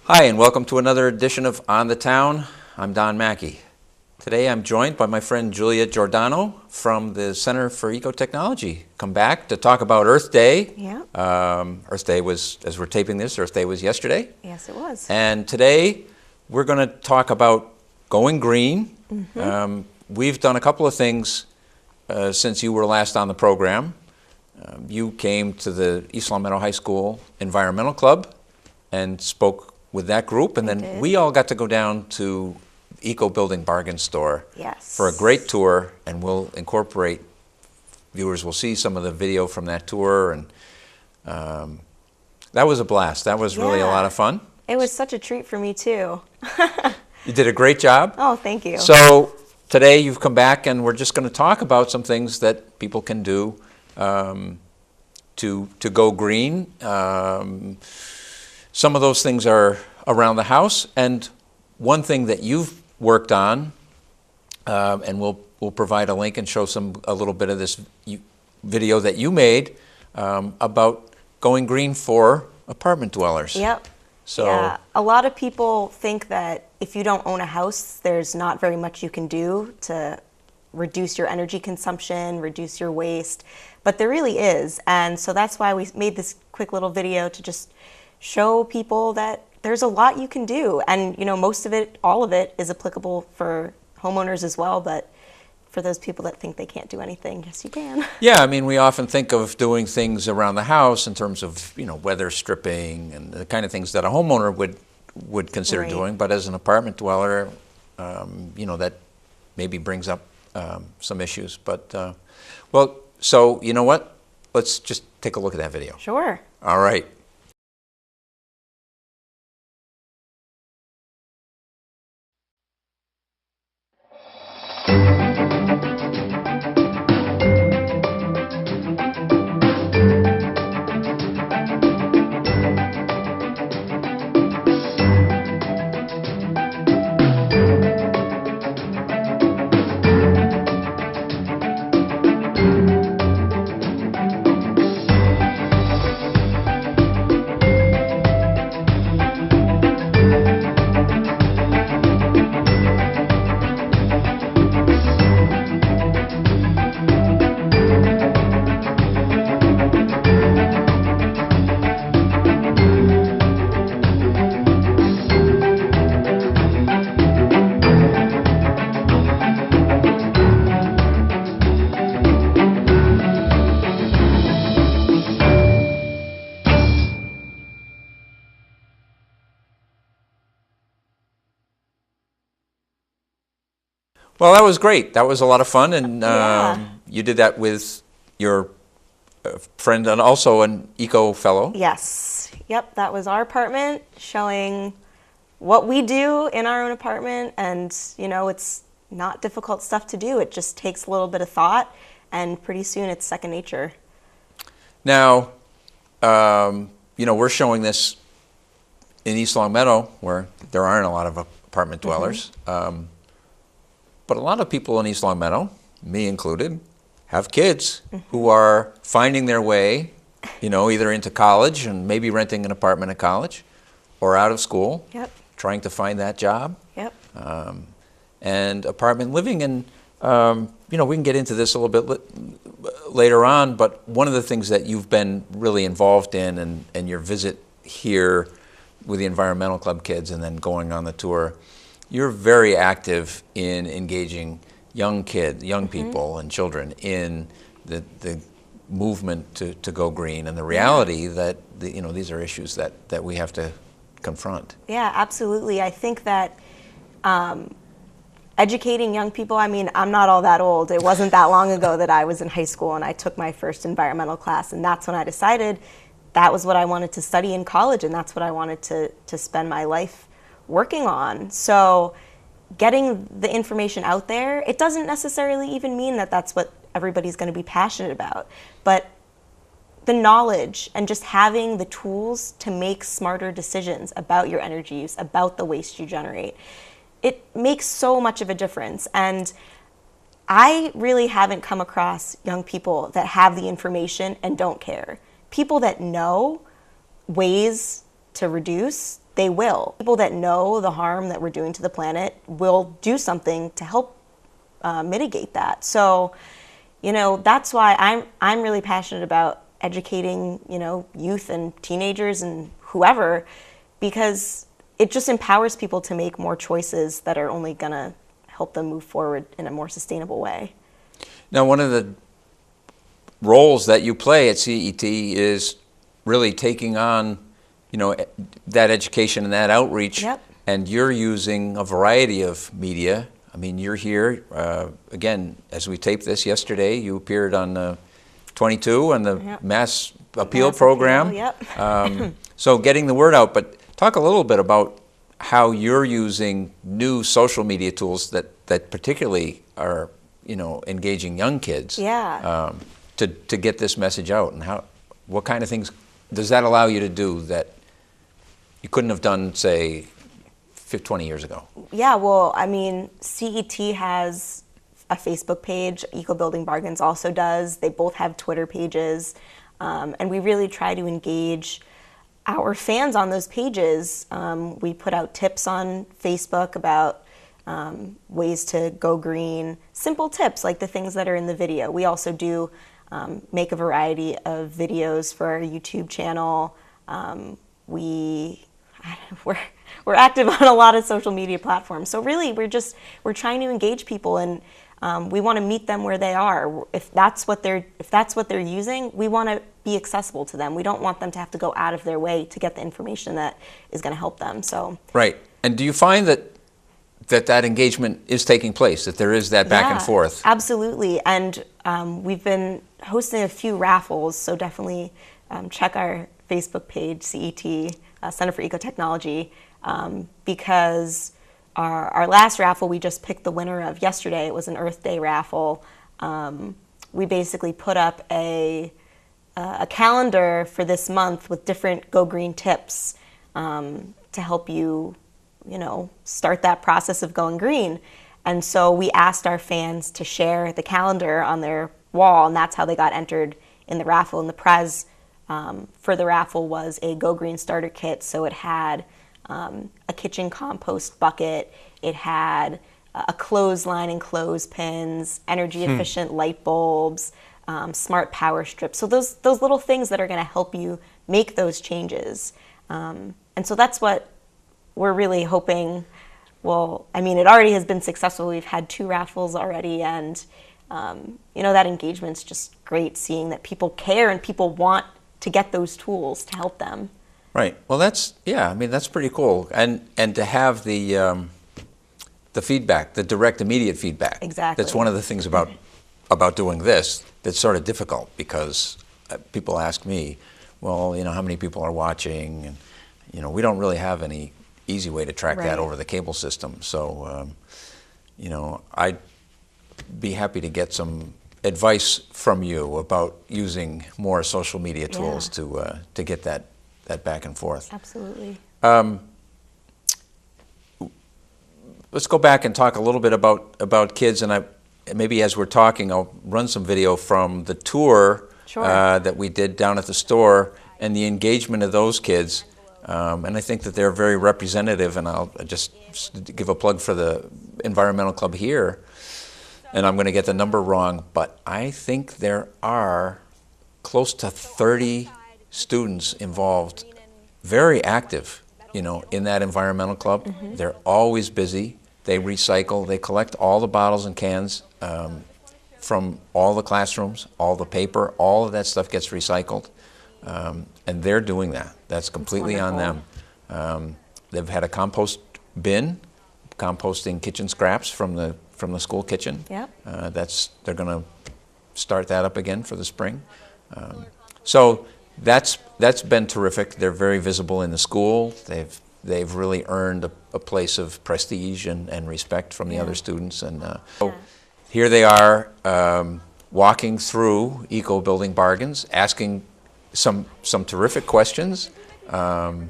Hi, and welcome to another edition of On the Town. I'm Don Mackey. Today I'm joined by my friend Julia Giordano from the Center for Ecotechnology. Come back to talk about Earth Day. Yeah. Earth Day was, as we're taping this, Earth Day was yesterday. Yes, it was. And today we're going to talk about going green. We've done a couple of things since you were last on the program. You came to the East Long Meadow High School Environmental Club and spoke with that group, and then we all got to go down to Eco Building Bargain Store for a great tour, and we'll incorporate, viewers will see some of the video from that tour, and that was a blast. That was really a lot of fun. It was such a treat for me too. You did a great job. Oh, thank you. So today you've come back, and we're just going to talk about some things that people can do to go green. Some of those things are around the house, and one thing that you've worked on, and we'll provide a link and show a little bit of this video that you made about going green for apartment dwellers. Yep. So yeah, a lot of people think that if you don't own a house, there's not very much you can do to reduce your energy consumption, reduce your waste, but there really is. And so that's why we made this quick little video to just show people that there's a lot you can do. And you know, most of it, all of it is applicable for homeowners as well, but for those people that think they can't do anything, yes you can. yeah, I mean, we often think of doing things around the house in terms of, you know, weather stripping and the kind of things that a homeowner would consider doing, but as an apartment dweller, you know, that maybe brings up some issues. But well, so you know what? Let's just take a look at that video. Sure. All right. Well, that was great. That was a lot of fun, and you did that with your friend and also an eco fellow. Yes. Yep, that was our apartment, showing what we do in our own apartment, and you know, it's not difficult stuff to do. It just takes a little bit of thought, and pretty soon it's second nature. Now, you know, we're showing this in East Long Meadow, where there aren't a lot of apartment dwellers. But a lot of people in East Long Meadow, me included, have kids who are finding their way, you know, either into college and maybe renting an apartment at college, or out of school, trying to find that job, and apartment living. And you know, we can get into this a little bit later on, but one of the things that you've been really involved in, and your visit here with the Environmental Club kids and then going on the tour, you're very active in engaging young people and children in the movement to go green, and the reality that you know, these are issues that we have to confront. Yeah, absolutely. I think that educating young people, I mean, I'm not all that old. It wasn't that long ago that I was in high school and I took my first environmental class, and that's when I decided that was what I wanted to study in college, and that's what I wanted to spend my life working on. So getting the information out there, it doesn't necessarily even mean that that's what everybody's going to be passionate about, but the knowledge and just having the tools to make smarter decisions about your energy use, about the waste you generate, it makes so much of a difference. And I really haven't come across young people that have the information and don't care. People that know ways to reduce they will. People that know the harm that we're doing to the planet will do something to help mitigate that. So, you know, that's why I'm really passionate about educating, you know, youth and teenagers and whoever, because it just empowers people to make more choices that are only going to help them move forward in a more sustainable way. Now, one of the roles that you play at CET is really taking on, you know, that education and that outreach. Yep. And you're using a variety of media. I mean, you're here, again, as we taped this yesterday, you appeared on 22 on the Yep. Mass Appeal Mass program. Appeal, yep. So getting the word out, but talk a little bit about how you're using new social media tools that particularly are, you know, engaging young kids. Yeah. To get this message out, and what kind of things does that allow you to do that you couldn't have done, say, 20 years ago? Yeah, well, I mean, CET has a Facebook page. Eco Building Bargains also does. They both have Twitter pages. And we really try to engage our fans on those pages. We put out tips on Facebook about ways to go green, simple tips like the things that are in the video. We also do make a variety of videos for our YouTube channel. We're active on a lot of social media platforms. So really, we're trying to engage people, and we want to meet them where they are. If that's what they're using, we want to be accessible to them. We don't want them to have to go out of their way to get the information that is going to help them. So right. And do you find that engagement is taking place, that there is that back and forth? Absolutely. And we've been hosting a few raffles, so definitely check our Facebook page, CET, Center for Ecotechnology, because our last raffle we just picked the winner of yesterday. It was an Earth Day raffle. We basically put up a calendar for this month with different Go Green tips to help you, you know, start that process of going green. And so we asked our fans to share the calendar on their wall, and that's how they got entered in the raffle. And the prize for the raffle was a Go Green starter kit. So it had a kitchen compost bucket, it had a clothesline and clothespins, energy efficient light bulbs, smart power strips. So those little things that are going to help you make those changes. And so that's what we're really hoping. Well, I mean, it already has been successful. We've had 2 raffles already, and you know, that engagement's just great, seeing that people care and people want to get those tools to help them. Right. Well, I mean, that's pretty cool, and to have the feedback, the direct, immediate feedback. Exactly. That's one of the things about doing this that's sort of difficult, because people ask me, well, you know, how many people are watching, and you know, we don't really have any easy way to track that over the cable system. So, you know, I'd be happy to get some advice from you about using more social media tools to get that back and forth. Absolutely. Let's go back and talk a little bit about kids, and maybe as we're talking, I'll run some video from the tour that we did down at the store and the engagement of those kids. And I think that they're very representative, and I'll just give a plug for the Environmental Club here, and I'm going to get the number wrong, but I think there are close to 30 students involved, very active, you know, in that Environmental Club. Mm-hmm. They're always busy. They recycle. They collect all the bottles and cans from all the classrooms, all the paper, all of that stuff gets recycled. And they're doing that. That's completely on them. They've had a compost bin, composting kitchen scraps from the school kitchen. Yep. They're going to start that up again for the spring. So that's been terrific. They're very visible in the school. They've really earned a place of prestige and respect from the other students. And so here they are, walking through Eco Building Bargains, asking some terrific questions, and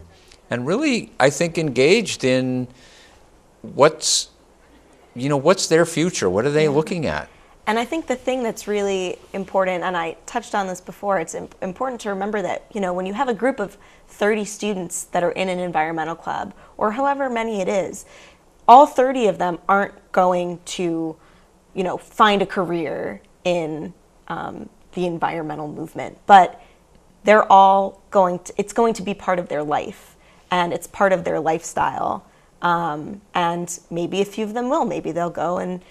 really, I think, engaged in what's their future. What are they looking at? And I think the thing that's really important, and I touched on this before, it's important to remember that, when you have a group of 30 students that are in an environmental club, or however many it is, all 30 of them aren't going to, find a career in the environmental movement, but they're all it's going to be part of their life, and it's part of their lifestyle. And maybe a few of them will. Maybe they'll go and,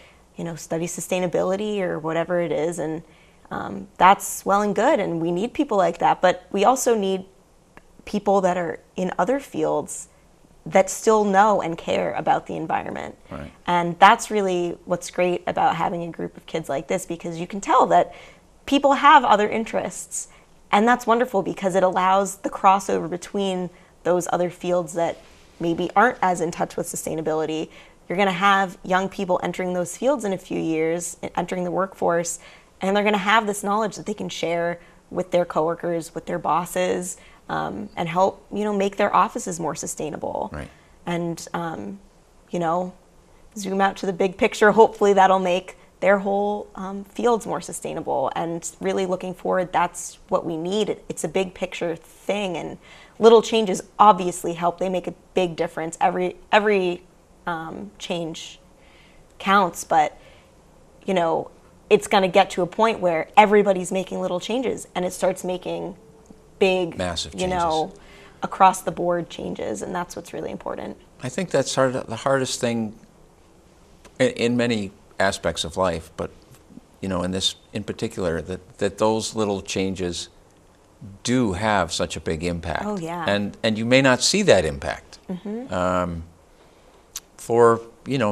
study sustainability or whatever it is. And that's well and good. And we need people like that. But we also need people that are in other fields that still know and care about the environment. Right. And that's really what's great about having a group of kids like this, because you can tell that people have other interests. And that's wonderful because it allows the crossover between those other fields that maybe aren't as in touch with sustainability. You're going to have young people entering those fields in a few years, entering the workforce, and they're going to have this knowledge that they can share with their coworkers, with their bosses, and help, make their offices more sustainable. Right. And, zoom out to the big picture. Hopefully that'll make their whole fields more sustainable. And really looking forward, that's what we need. It's a big picture thing, and little changes obviously help. They make a big difference. Every change counts, but it's going to get to a point where everybody's making little changes, and it starts making big, massive changes, across the board changes, and that's what's really important. I think that's the hardest thing in many aspects of life, but in this in particular, that those little changes do have such a big impact. Oh yeah. And you may not see that impact for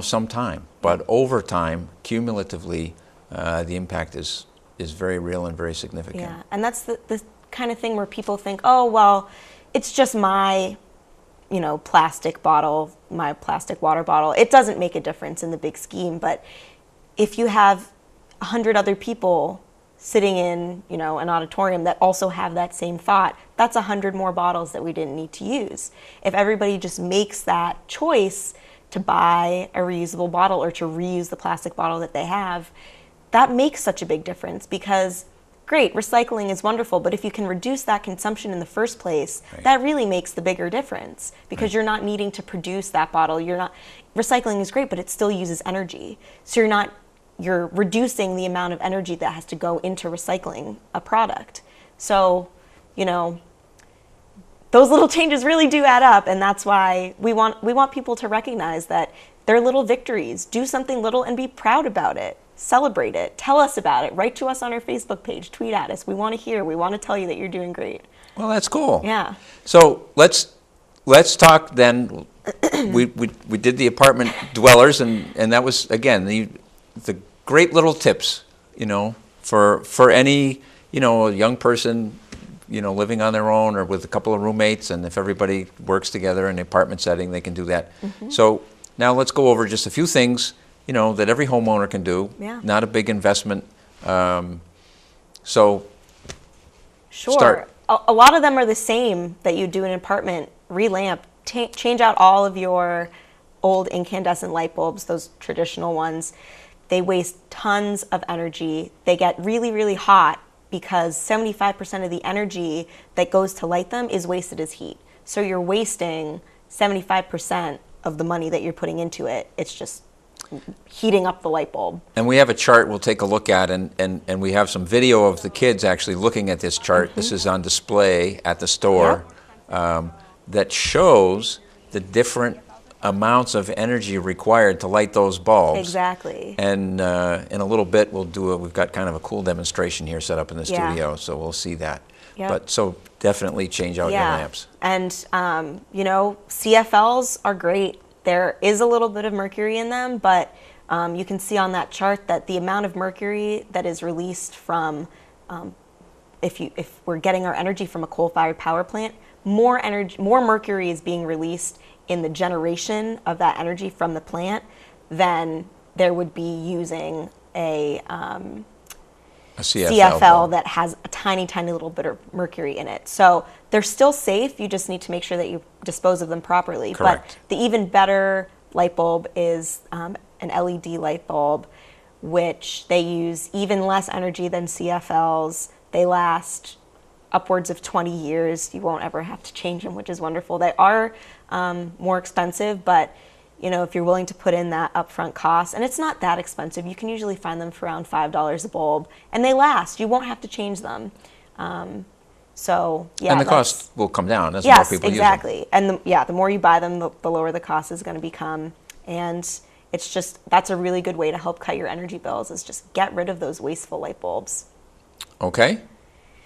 some time, but over time, cumulatively, the impact is very real and very significant. Yeah, and that's the kind of thing where people think, oh well, it's just my plastic bottle, my plastic water bottle. It doesn't make a difference in the big scheme, but if you have 100 other people sitting in, an auditorium that also have that same thought, that's 100 more bottles that we didn't need to use. If everybody just makes that choice to buy a reusable bottle or to reuse the plastic bottle that they have, that makes such a big difference, because great, recycling is wonderful, but if you can reduce that consumption in the first place, right, that really makes the bigger difference, because right, you're not needing to produce that bottle. Recycling is great, but it still uses energy. So you're reducing the amount of energy that has to go into recycling a product. So, those little changes really do add up, and that's why we want people to recognize that they're little victories. Do something little and be proud about it. Celebrate it. Tell us about it. Write to us on our Facebook page. Tweet at us. We want to hear. We want to tell you that you're doing great. Well, that's cool. Yeah. So let's talk then. we did the apartment dwellers, and that was again the great little tips, for any a young person living on their own or with a couple of roommates, and if everybody works together in an apartment setting, they can do that. So now let's go over just a few things that every homeowner can do. Yeah. Not a big investment. So sure. Start. A lot of them are the same that you do in an apartment. Relamp. Change out all of your old incandescent light bulbs, those traditional ones. They waste tons of energy. They get really, really hot because 75% of the energy that goes to light them is wasted as heat. So you're wasting 75% of the money that you're putting into it. It's just heating up the light bulb. And we have a chart we'll take a look at, and we have some video of the kids actually looking at this chart. This is on display at the store. Yep. That shows the different amounts of energy required to light those bulbs. Exactly. And in a little bit we've got kind of a cool demonstration here set up in the studio, so we'll see that. Yep. But so definitely change out your lamps. And CFLs are great. There is a little bit of mercury in them, but you can see on that chart that the amount of mercury that is released from, if we're getting our energy from a coal-fired power plant, more mercury is being released in the generation of that energy from the plant than there would be using a CFL that has a tiny, tiny little bit of mercury in it. So they're still safe. You just need to make sure that you dispose of them properly. Correct. But the even better light bulb is an LED light bulb, which they use even less energy than CFLs. They last upwards of 20 years. You won't ever have to change them, which is wonderful. They are more expensive, but if you're willing to put in that upfront cost, and it's not that expensive, you can usually find them for around $5 a bulb, and they last. You won't have to change them. So yeah, and the cost will come down as yes, more people exactly. use them. And the more you buy them, the lower the cost is going to become. And that's a really good way to help cut your energy bills, is just get rid of those wasteful light bulbs. Okay.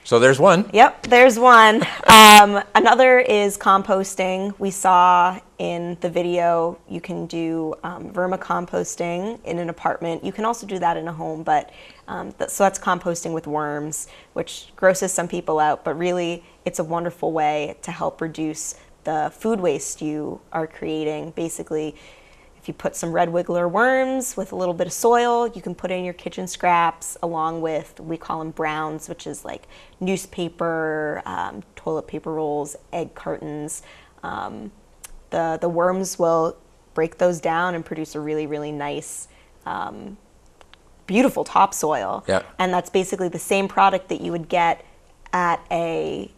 So there's one. Yep, there's one. Another is composting. We saw in the video you can do vermicomposting in an apartment. You can also do that in a home, but so that's composting with worms, which grosses some people out, but really it's a wonderful way to help reduce the food waste you are creating. Basically, if you put some red wiggler worms with a little bit of soil, you can put in your kitchen scraps along with, we call them browns, which is like newspaper, toilet paper rolls, egg cartons. The worms will break those down and produce a really, really nice, beautiful topsoil. Yeah. And that's basically the same product that you would get at a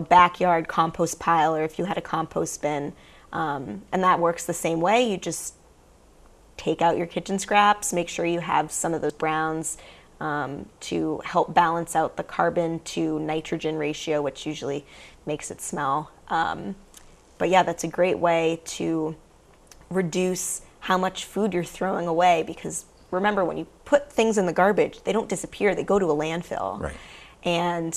backyard compost pile, or if you had a compost bin. And that works the same way. You just take out your kitchen scraps, make sure you have some of those browns to help balance out the carbon to nitrogen ratio, which usually makes it smell. But yeah, that's a great way to reduce how much food you're throwing away, because remember, when you put things in the garbage, they don't disappear, they go to a landfill. Right. And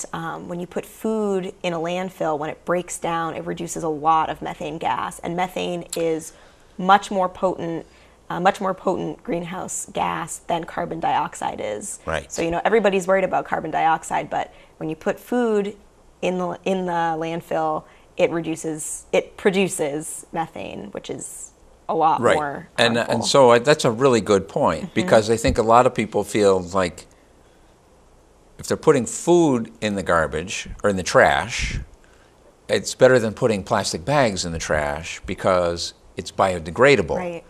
when you put food in a landfill, when it breaks down, it reduces a lot of methane gas. And methane is much more potent greenhouse gas than carbon dioxide is. Right. So everybody's worried about carbon dioxide, but when you put food in the landfill, it produces methane, which is a lot Right. more And harmful. so that's a really good point, because I think a lot of people feel like if they're putting food in the garbage or in the trash, it's better than putting plastic bags in the trash because it's biodegradable. Right.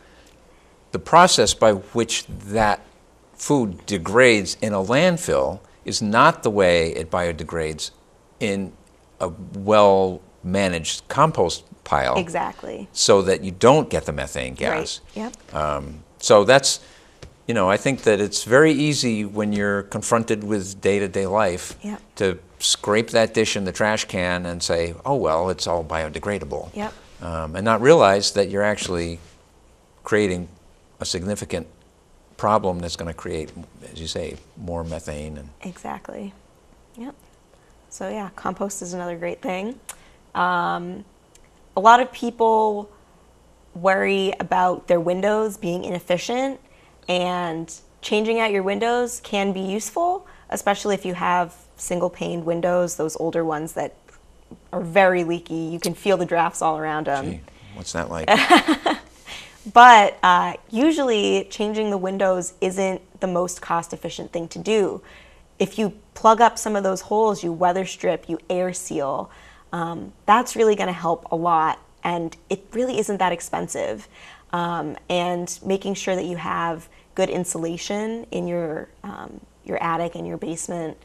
The process by which that food degrades in a landfill is not the way it biodegrades in a well-managed compost pile. Exactly. So that you don't get the methane gas. Right. Yep. So that's, I think that it's very easy when you're confronted with day-to-day life Yep. to scrape that dish in the trash can and say, oh, well, it's all biodegradable. Yep. And not realize that you're actually creating a significant problem that's going to create, as you say, more methane. And Exactly. Yep. So yeah, compost is another great thing. A lot of people worry about their windows being inefficient, and changing out your windows can be useful, especially if you have single paned windows, those older ones that are very leaky. You can feel the drafts all around them. Gee, what's that like? But usually changing the windows isn't the most cost-efficient thing to do. If you plug up some of those holes, you weather strip, you air seal, that's really going to help a lot, and it really isn't that expensive. And making sure that you have good insulation in your attic and your basement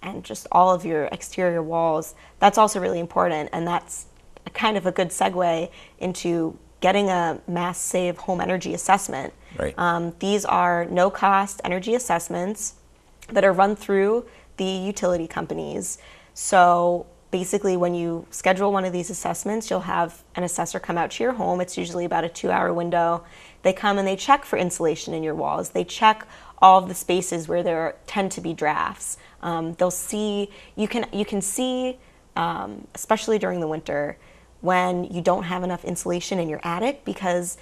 and just all of your exterior walls, that's also really important, and that's kind of a good segue into getting a Mass Save Home Energy Assessment. Right. These are no-cost energy assessments that are run through the utility companies. So basically, when you schedule one of these assessments, you'll have an assessor come out to your home. It's usually about a 2-hour window. They come and they check for insulation in your walls. They check all of the spaces where there tend to be drafts. They'll see, you can see, especially during the winter, when you don't have enough insulation in your attic, because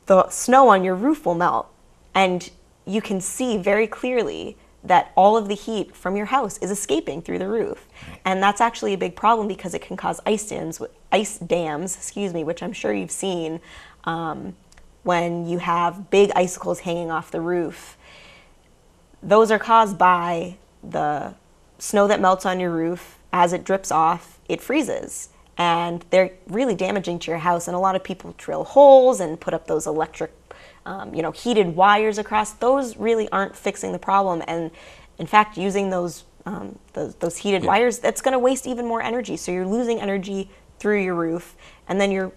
the snow on your roof will melt, and you can see very clearly that all of the heat from your house is escaping through the roof. And that's actually a big problem, because it can cause ice dams, which I'm sure you've seen when you have big icicles hanging off the roof. Those are caused by the snow that melts on your roof. As it drips off, it freezes, and they're really damaging to your house. And a lot of people drill holes and put up those electric heated wires across, those really aren't fixing the problem. And in fact, using those heated wires, that's going to waste even more energy. So you're losing energy through your roof, and then you're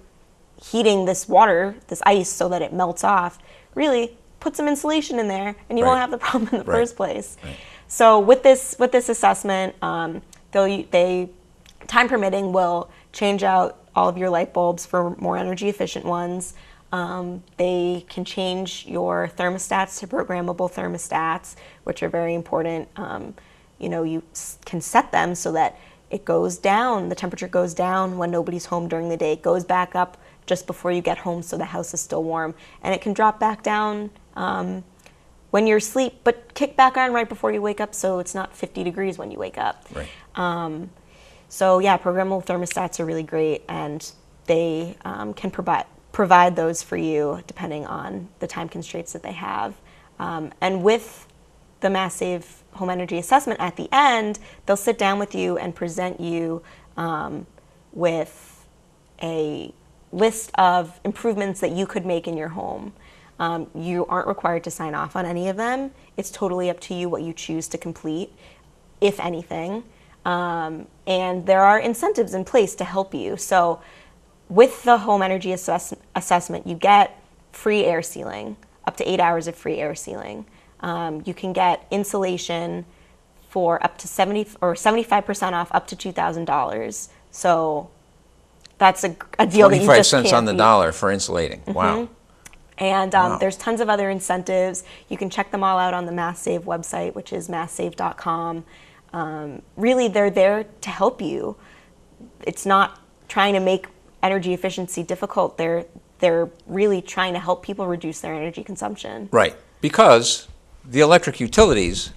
heating this water, this ice, so that it melts off. Really, put some insulation in there, and you won't have the problem in the first place. Right. So with this assessment, they, time permitting, will change out all of your light bulbs for more energy efficient ones. They can change your thermostats to programmable thermostats, which are very important. You can set them so that it goes down, the temperature goes down when nobody's home during the day. It goes back up just before you get home so the house is still warm. And it can drop back down when you're asleep, but kick back on right before you wake up so it's not 50 degrees when you wake up. Right. So yeah, programmable thermostats are really great, and they can provide those for you depending on the time constraints that they have. And with the Mass Save Home Energy Assessment at the end, they'll sit down with you and present you with a list of improvements that you could make in your home. You aren't required to sign off on any of them. It's totally up to you what you choose to complete, if anything. And there are incentives in place to help you. So with the home energy assessment, you get free air sealing, up to 8 hours of free air sealing. You can get insulation for up to 75% off, up to $2,000. So that's a deal that you just can't 25 cents on the beat. dollar for insulating. Wow. And there's tons of other incentives. You can check them all out on the Mass Save website, which is masssave.com. Really, they're there to help you. It's not trying to make energy efficiency difficult. They're really trying to help people reduce their energy consumption. Right. Because the electric utilities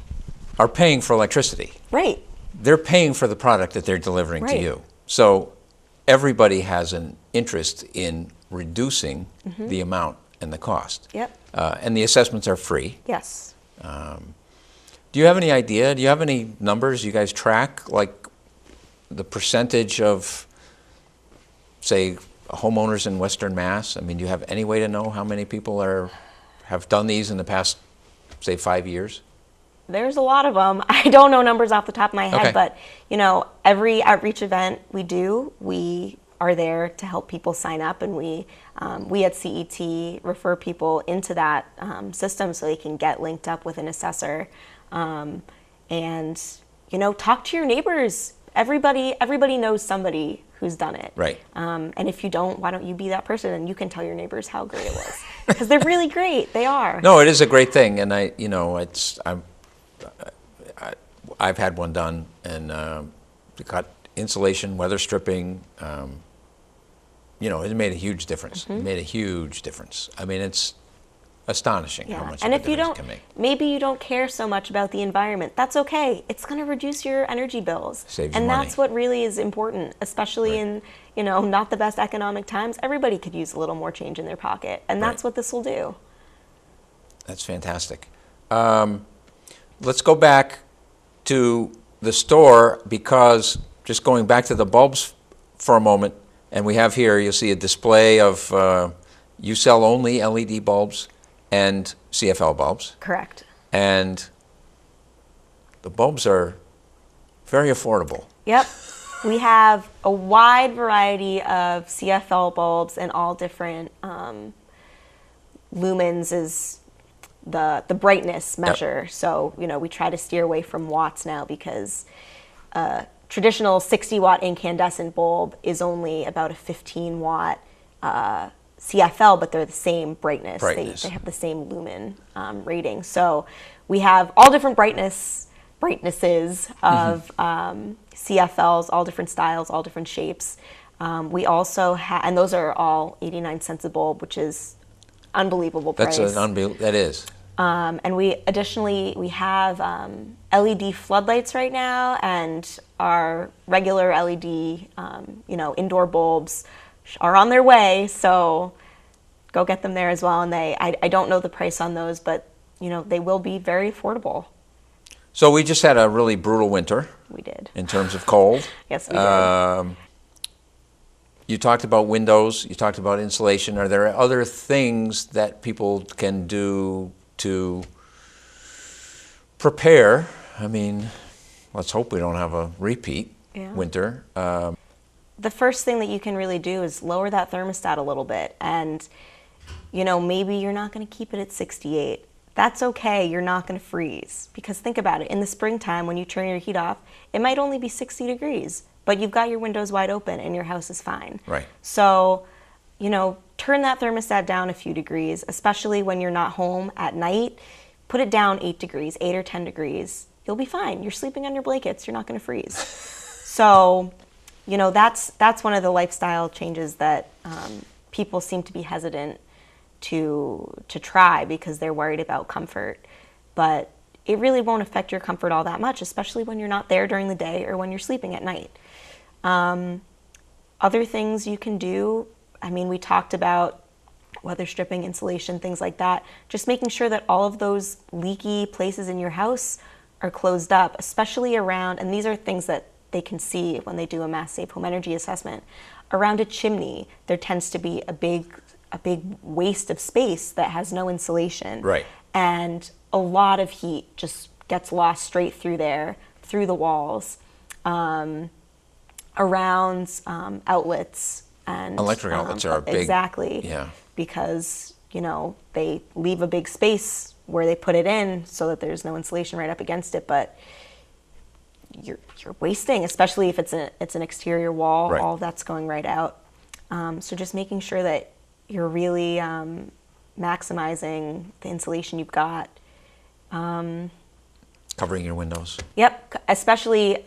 are paying for electricity. Right. They're paying for the product that they're delivering to you. So everybody has an interest in reducing the amount and the cost. Yep. And the assessments are free. Yes. Do you have any idea? Do you have any numbers you guys track, like the percentage of, say, homeowners in Western Mass? I mean, do you have any way to know how many people have done these in the past, say, 5 years? There's a lot of them. I don't know numbers off the top of my head, but every outreach event we are there to help people sign up, and we at CET refer people into that system so they can get linked up with an assessor, and talk to your neighbors. Everybody knows somebody who's done it. Right. And if you don't, why don't you be that person, and you can tell your neighbors how great it was, because they're really great. They are. No, it is a great thing, and I've had one done, and it got insulation, weather stripping. It made a huge difference. It made a huge difference. I mean, it's astonishing how much and of a if you difference don't, it can make. maybe you don't care so much about the environment. That's okay. It's going to reduce your energy bills, Saves you and money. That's what really is important, especially in not the best economic times. Everybody could use a little more change in their pocket, and that's what this will do. That's fantastic. Let's go back to the store, because just going back to the bulbs for a moment, and we have here, you'll see a display of you sell only LED bulbs and CFL bulbs. Correct. And the bulbs are very affordable. Yep. We have a wide variety of CFL bulbs, and all different lumens is the brightness measure. Yep. So, we try to steer away from watts now, because traditional 60-watt incandescent bulb is only about a 15-watt CFL, but they're the same brightness. They have the same lumen rating. So we have all different brightnesses of CFLs, all different styles, all different shapes. We also have, and those are all 89 cents a bulb, which is unbelievable price. That is. And we have LED floodlights right now, and our regular LED, indoor bulbs are on their way. So go get them there as well. And I don't know the price on those, but they will be very affordable. So we just had a really brutal winter. We did. In terms of cold. Yes, we did. you talked about windows, you talked about insulation. Are there other things that people can do to prepare? I mean, let's hope we don't have a repeat winter. The first thing that you can really do is lower that thermostat a little bit. And, you know, maybe you're not going to keep it at 68. That's okay. You're not going to freeze. Because think about it. In the springtime, when you turn your heat off, it might only be 60 degrees. But you've got your windows wide open and your house is fine. Right. So, you know, turn that thermostat down a few degrees, especially when you're not home at night. Put it down 8 degrees, 8 or 10 degrees. You'll be fine. You're sleeping on your blankets. You're not going to freeze. So, you know, that's one of the lifestyle changes that people seem to be hesitant to try because they're worried about comfort. But it really won't affect your comfort all that much, especially when you're not there during the day or when you're sleeping at night. Other things you can do, I mean, we talked about weather stripping, insulation, things like that. Just making sure that all of those leaky places in your house are closed up, especially around, and these are things that they can see when they do a Mass Save Home Energy assessment. Around a chimney, there tends to be a big waste of space that has no insulation. Right. And a lot of heat just gets lost straight through there, through the walls, around outlets. And electric outlets are a big... Exactly. Yeah. Because, you know, they leave a big space where they put it in so that there's no insulation right up against it, but you're wasting, especially if it's an exterior wall. Right. All of that's going right out. So just making sure that you're really maximizing the insulation you've got. Covering your windows. Yep, especially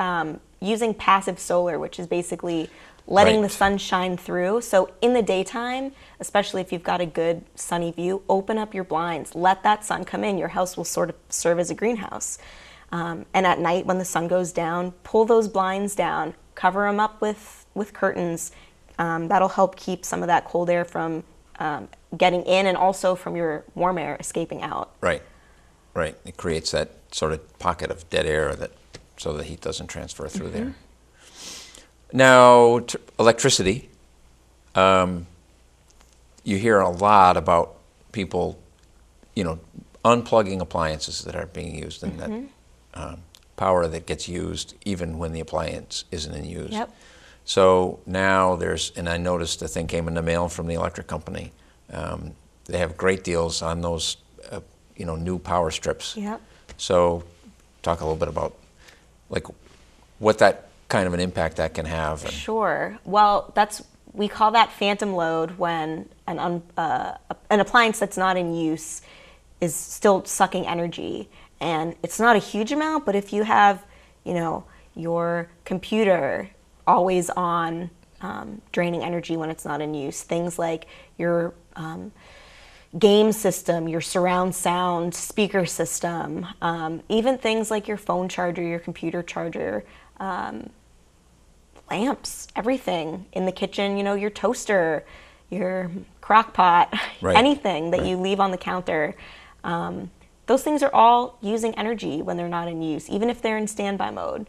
using passive solar, which is basically letting the sun shine through. So in the daytime, especially if you've got a good sunny view, open up your blinds. Let that sun come in. Your house will sort of serve as a greenhouse. And at night when the sun goes down, pull those blinds down, cover them up with curtains. That'll help keep some of that cold air from getting in and also from your warm air escaping out. Right, right. It creates that sort of pocket of dead air so the heat doesn't transfer through there. Now, electricity. You hear a lot about people, you know, unplugging appliances that are being used and that power that gets used even when the appliance isn't in use. Yep. So now and I noticed a thing came in the mail from the electric company. They have great deals on those, you know, new power strips. Yep. So talk a little bit about like what that kind of an impact that can have. Sure. Well, we call that phantom load when an appliance that's not in use is still sucking energy. And it's not a huge amount, but if you have, you know, your computer always on, draining energy when it's not in use, things like your game system, your surround sound speaker system, even things like your phone charger, your computer charger, lamps, everything in the kitchen, you know, your toaster, your crock pot, anything that you leave on the counter. Those things are all using energy when they're not in use, even if they're in standby mode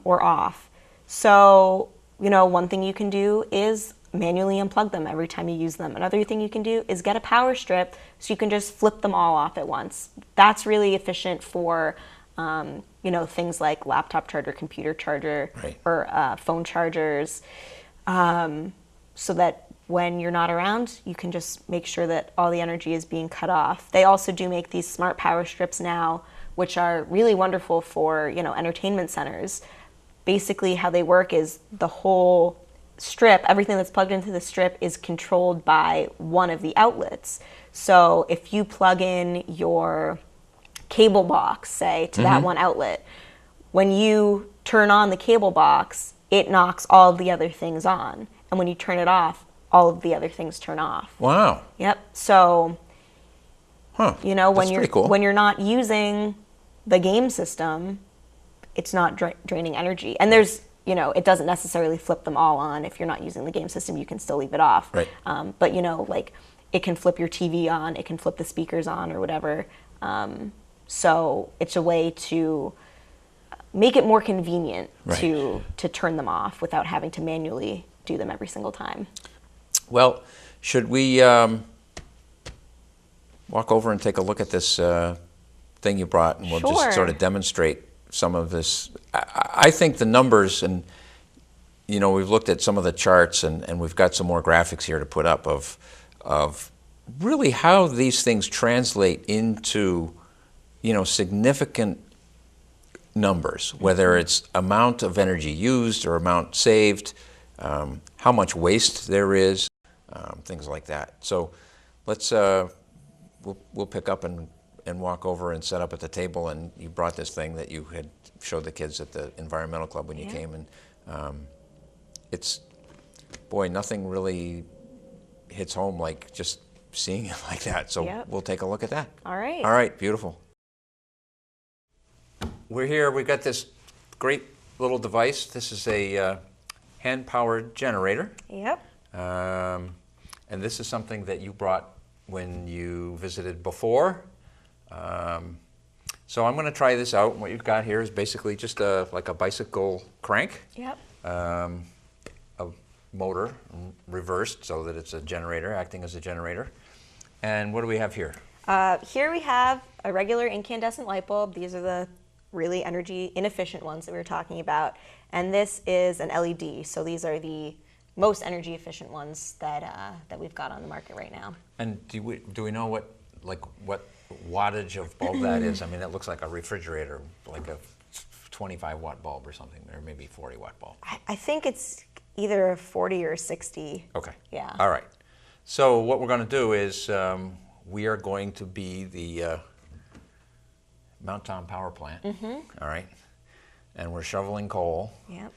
or off. So, you know, one thing you can do is manually unplug them every time you use them. Another thing you can do is get a power strip so you can just flip them all off at once. That's really efficient for, you know, things like laptop charger, computer charger, or phone chargers, so that when you're not around, you can just make sure that all the energy is being cut off. They also do make these smart power strips now, which are really wonderful for, you know, entertainment centers. Basically, how they work is the whole strip, everything that's plugged into the strip is controlled by one of the outlets. So if you plug in your cable box, say, to that one outlet, when you turn on the cable box, it knocks all of the other things on. And when you turn it off, all of the other things turn off. Wow. Yep. So, you know, when you're not using the game system, it's not draining energy. And there's, you know, it doesn't necessarily flip them all on. If you're not using the game system, you can still leave it off. Right. But, you know, like it can flip your TV on, it can flip the speakers on or whatever. So it's a way to make it more convenient to turn them off without having to manually do them every single time. Well, should we walk over and take a look at this thing you brought, and we'll just sort of demonstrate some of this. I think the numbers, and we've looked at some of the charts, and we've got some more graphics here to put up of really how these things translate into significant numbers, whether it's amount of energy used or amount saved, how much waste there is, things like that. So let's we'll pick up and walk over and set up at the table. And you brought this thing that you had showed the kids at the environmental club when you came, and it's, boy, nothing really hits home like just seeing it like that. So we'll take a look at that. All right. All right, beautiful. We're here, we've got this great little device. This is a hand-powered generator. Yep. And this is something that you brought when you visited before. So I'm going to try this out. What you've got here is basically just like a bicycle crank. Yep. A motor reversed so that it's a generator, acting as a generator. And what do we have here? Here we have a regular incandescent light bulb. These are the really energy inefficient ones that we were talking about. And this is an LED. So these are the most energy efficient ones that we've got on the market right now. And do we know what wattage of bulb that is? I mean, that looks like a refrigerator, like a 25 watt bulb or something, or maybe 40 watt bulb. I think it's either 40 or 60. Okay. Yeah. All right. So what we're going to do is we are going to be the Mount Tom power plant. All right. And we're shoveling coal. Yep.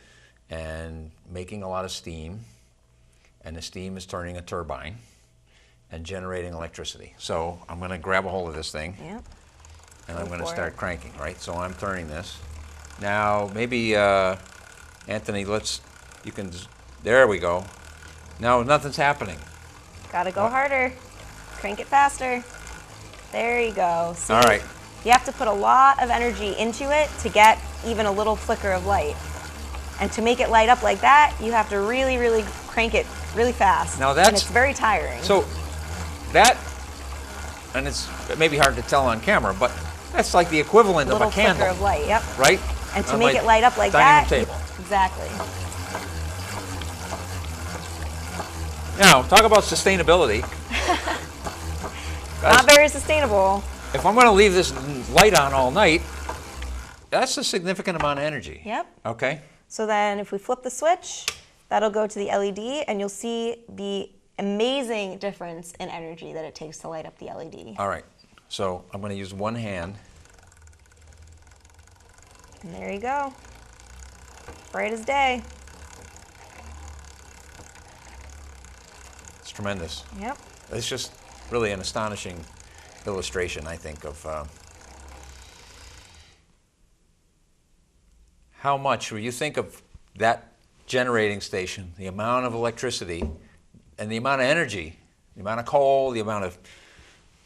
And making a lot of steam. And the steam is turning a turbine and generating electricity. So I'm going to grab a hold of this thing. Yep. And I'm going to start cranking, right? So I'm turning this. Now, maybe, Anthony, there we go. Now nothing's happening. Gotta go harder. Crank it faster. There you go. See, all right. You have to put a lot of energy into it to get even a little flicker of light. And to make it light up like that, you have to really, really crank it really fast. Now and it's very tiring. So that, and it may be hard to tell on camera, but that's like the equivalent of a candle. Flicker of light, yep. Right? And to make it light up like that, exactly. Now, talk about sustainability. Not very sustainable. If I'm going to leave this light on all night, that's a significant amount of energy. Yep. Okay. So then if we flip the switch, that'll go to the LED, and you'll see the amazing difference in energy that it takes to light up the LED. All right. So I'm going to use one hand. And there you go. Bright as day. It's tremendous. Yep. It's just really an astonishing illustration, I think, of how much, when you think of that generating station, the amount of electricity and the amount of energy, the amount of coal, the amount of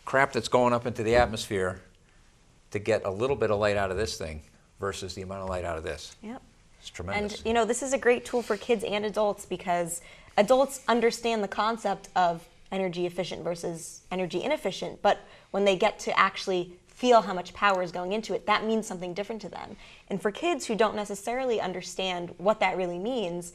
crap that's going up into the atmosphere to get a little bit of light out of this thing versus the amount of light out of this. Yep. It's tremendous. And this is a great tool for kids and adults because adults understand the concept of energy efficient versus energy inefficient, but when they get to actually feel how much power is going into it, that means something different to them. And for kids who don't necessarily understand what that really means,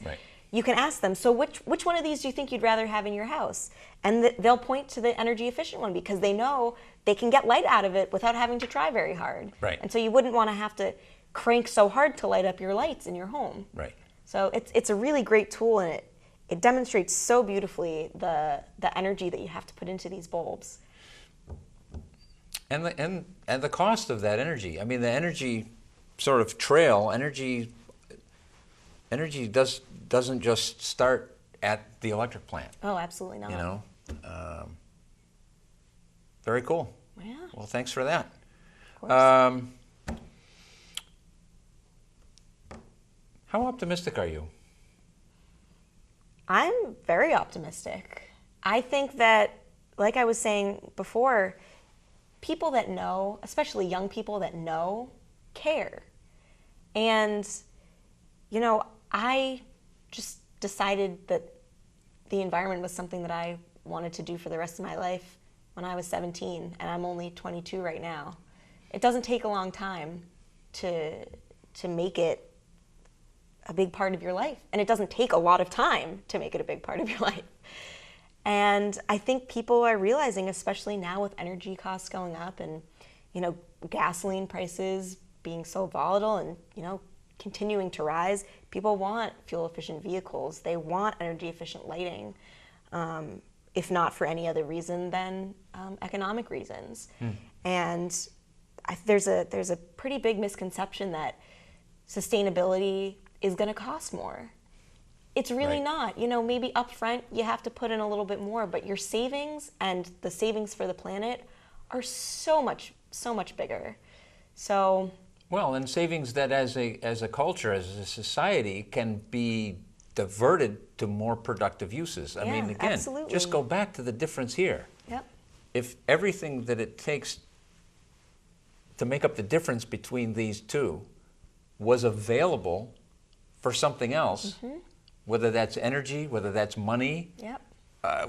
you can ask them, so which one of these do you think you'd rather have in your house? And they'll point to the energy efficient one because they know they can get light out of it without having to try very hard. Right. And so you wouldn't want to have to crank so hard to light up your lights in your home. Right. So it's a really great tool, and it demonstrates so beautifully the energy that you have to put into these bulbs. And the cost of that energy. I mean, the energy sort of trail, energy doesn't just start at the electric plant. Oh, absolutely not. Very cool. Yeah. Well, thanks for that. Of course. How optimistic are you? I'm very optimistic. I think that, like I was saying before, people that know, especially young people that know, care. And, I just decided that the environment was something that I wanted to do for the rest of my life when I was 17, and I'm only 22 right now. It doesn't take a long time to make it a big part of your life, and it doesn't take a lot of time to make it a big part of your life. And I think people are realizing, especially now with energy costs going up and, you know, gasoline prices being so volatile and, you know, continuing to rise, people want fuel-efficient vehicles. They want energy-efficient lighting, if not for any other reason than economic reasons. And there's a pretty big misconception that sustainability is going to cost more. It's really not. You know, maybe up front you have to put in a little bit more, but your savings and the savings for the planet are so much bigger. So, well, and savings that as a culture, as a society, can be diverted to more productive uses. I mean, again, absolutely. just go back to the difference here. Yep. If everything that it takes to make up the difference between these two was available for something else, whether that's energy, whether that's money,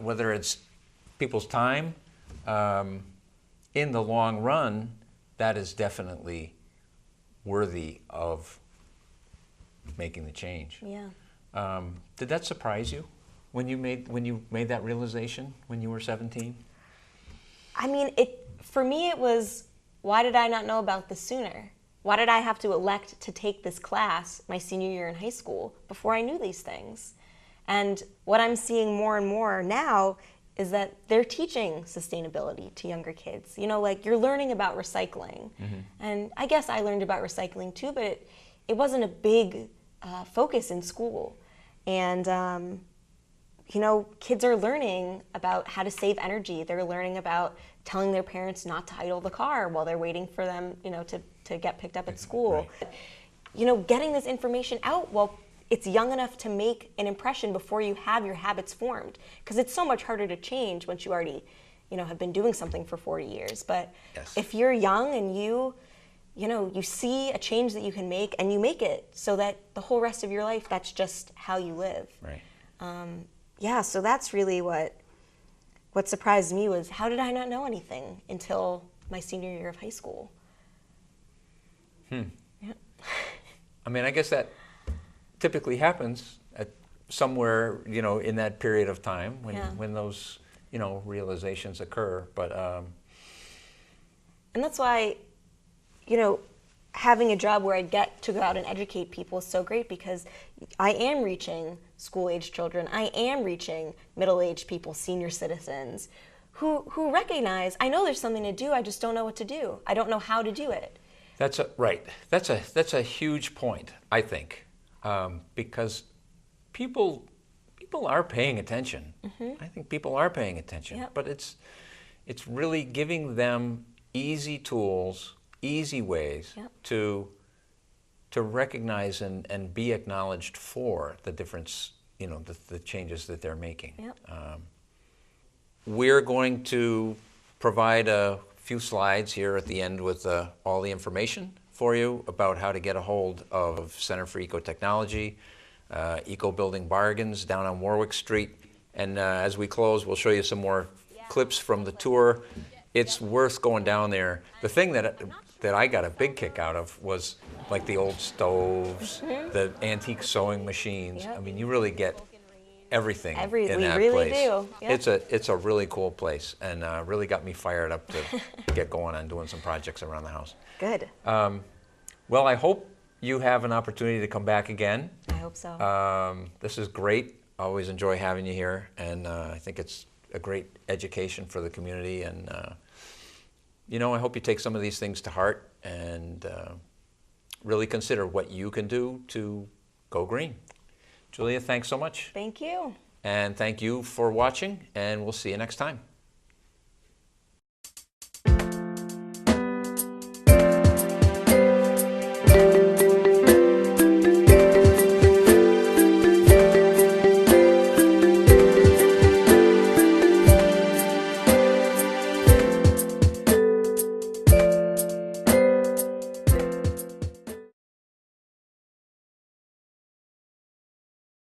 whether it's people's time, in the long run, that is definitely worthy of making the change. Yeah. Did that surprise you when you made that realization when you were 17? I mean, for me it was, why did I not know about this sooner? Why did I have to elect to take this class my senior year in high school before I knew these things? And what I'm seeing more and more now is that they're teaching sustainability to younger kids. You know, like, you're learning about recycling. And I guess I learned about recycling too, but it wasn't a big focus in school. And, you know, kids are learning about how to save energy. They're learning about telling their parents not to idle the car while they're waiting for them, you know, to get picked up at school. Right. You know, getting this information out while it's young enough to make an impression before you have your habits formed. Because it's so much harder to change once you already, you know, have been doing something for 40 years. But if you're young and you know, you see a change that you can make and you make it so that the whole rest of your life, that's just how you live. Right. Yeah, so that's really what surprised me was, how did I not know anything until my senior year of high school? Yeah. I mean, I guess that typically happens at somewhere, you know, in that period of time when those, you know, realizations occur. But and that's why, you know, having a job where I get to go out and educate people is so great, because I am reaching school-aged children. I am reaching middle-aged people, senior citizens, who recognize, I know there's something to do, I just don't know what to do. I don't know how to do it. That's right. That's a huge point, I think, because people are paying attention. I think people are paying attention, but it's really giving them easy tools, easy ways to recognize and be acknowledged for the difference, you know, the changes that they're making. We're going to provide a few slides here at the end with all the information for you about how to get a hold of Center for Ecotechnology, Eco Building Bargains down on Warwick Street. And as we close, we'll show you some more clips from the tour. It's worth going down there. The thing that I got a big kick out of was like the old stoves, the antique sewing machines. I mean, you really get everything in that really place. Do. Yep. It's a really cool place, and really got me fired up to get going on doing some projects around the house. Good. Well, I hope you have an opportunity to come back again. I hope so. This is great. I always enjoy having you here, and I think it's a great education for the community. And you know, I hope you take some of these things to heart and really consider what you can do to go green. Julia, thanks so much. Thank you. And thank you for watching, and we'll see you next time.